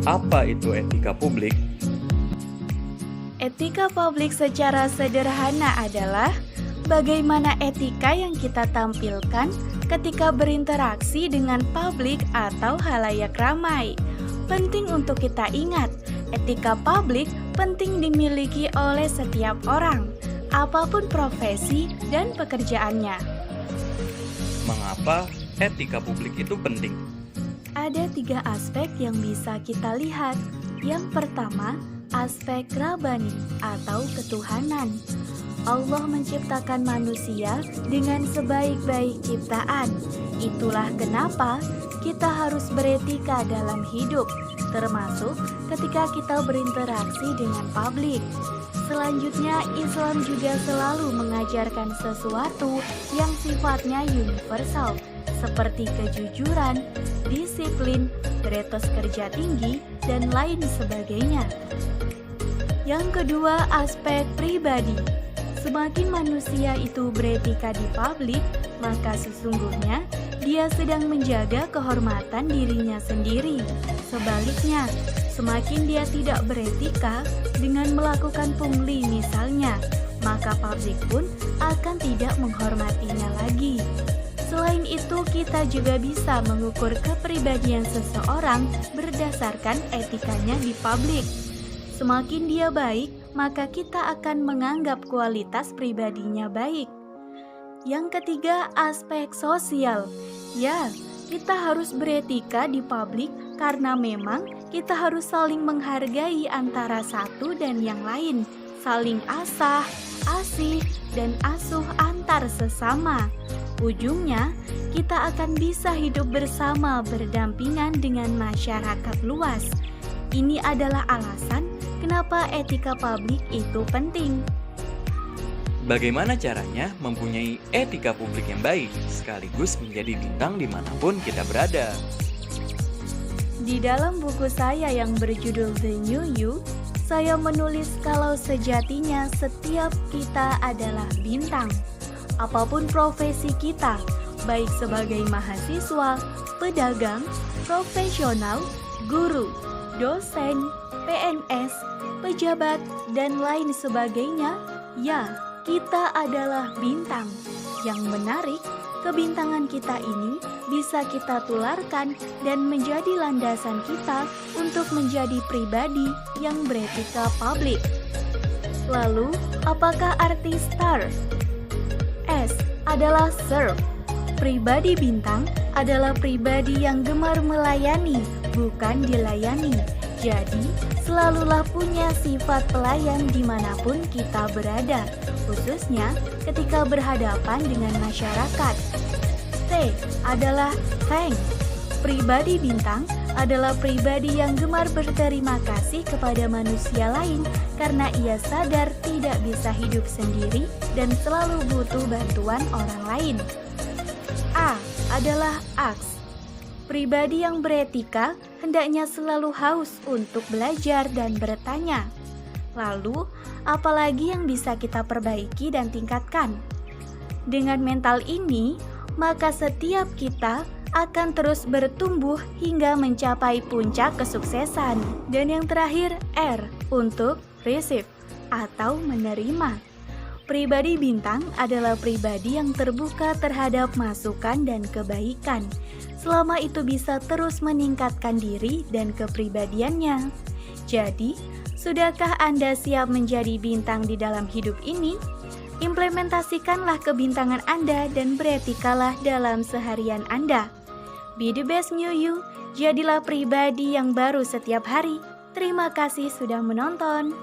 Apa itu etika publik? Etika publik secara sederhana adalah bagaimana etika yang kita tampilkan ketika berinteraksi dengan publik atau halayak ramai. Penting untuk kita ingat, etika publik penting dimiliki oleh setiap orang, apapun profesi dan pekerjaannya. Mengapa etika publik itu penting? Ada 3 aspek yang bisa kita lihat. Yang pertama, aspek Rabbani atau ketuhanan. Allah menciptakan manusia dengan sebaik-baik ciptaan. Itulah kenapa kita harus beretika dalam hidup, termasuk ketika kita berinteraksi dengan publik. Selanjutnya, Islam juga selalu mengajarkan sesuatu yang sifatnya universal, seperti kejujuran, disiplin, beretos kerja tinggi, dan lain sebagainya. Yang kedua, aspek pribadi. Semakin manusia itu beretika di publik, maka sesungguhnya dia sedang menjaga kehormatan dirinya sendiri. Sebaliknya, semakin dia tidak beretika dengan melakukan pungli misalnya, maka publik pun akan tidak menghormatinya lagi. Selain itu, kita juga bisa mengukur kepribadian seseorang berdasarkan etikanya di publik. Semakin dia baik, maka kita akan menganggap kualitas pribadinya baik. Yang ketiga, aspek sosial. Ya, kita harus beretika di publik karena memang kita harus saling menghargai antara satu dan yang lain, saling asah, asih, dan asuh antar sesama. Ujungnya, kita akan bisa hidup bersama berdampingan dengan masyarakat luas. Ini adalah alasan kenapa etika publik itu penting. Bagaimana caranya mempunyai etika publik yang baik, sekaligus menjadi bintang dimanapun kita berada? Di dalam buku saya yang berjudul The New You, saya menulis kalau sejatinya setiap kita adalah bintang. Apapun profesi kita, baik sebagai mahasiswa, pedagang, profesional, guru, dosen, PNS, pejabat, dan lain sebagainya, ya, kita adalah bintang. Yang menarik, kebintangan kita ini bisa kita tularkan dan menjadi landasan kita untuk menjadi pribadi yang beretika publik. Lalu, apakah arti star? S adalah serve. Pribadi bintang adalah pribadi yang gemar melayani, bukan dilayani. Jadi, selalulah punya sifat pelayan dimanapun kita berada, khususnya ketika berhadapan dengan masyarakat. T adalah thank. Pribadi bintang adalah pribadi yang gemar berterima kasih kepada manusia lain karena ia sadar tidak bisa hidup sendiri dan selalu butuh bantuan orang lain. A adalah aks. Pribadi yang beretika hendaknya selalu haus untuk belajar dan bertanya. Lalu, apalagi yang bisa kita perbaiki dan tingkatkan? Dengan mental ini, maka setiap kita akan terus bertumbuh hingga mencapai puncak kesuksesan. Dan yang terakhir, R untuk receive atau menerima. Pribadi bintang adalah pribadi yang terbuka terhadap masukan dan kebaikan, selama itu bisa terus meningkatkan diri dan kepribadiannya. Jadi, sudahkah Anda siap menjadi bintang di dalam hidup ini? Implementasikanlah kebintangan Anda dan beretikalah dalam seharian Anda. Be the best new you, jadilah pribadi yang baru setiap hari. Terima kasih sudah menonton.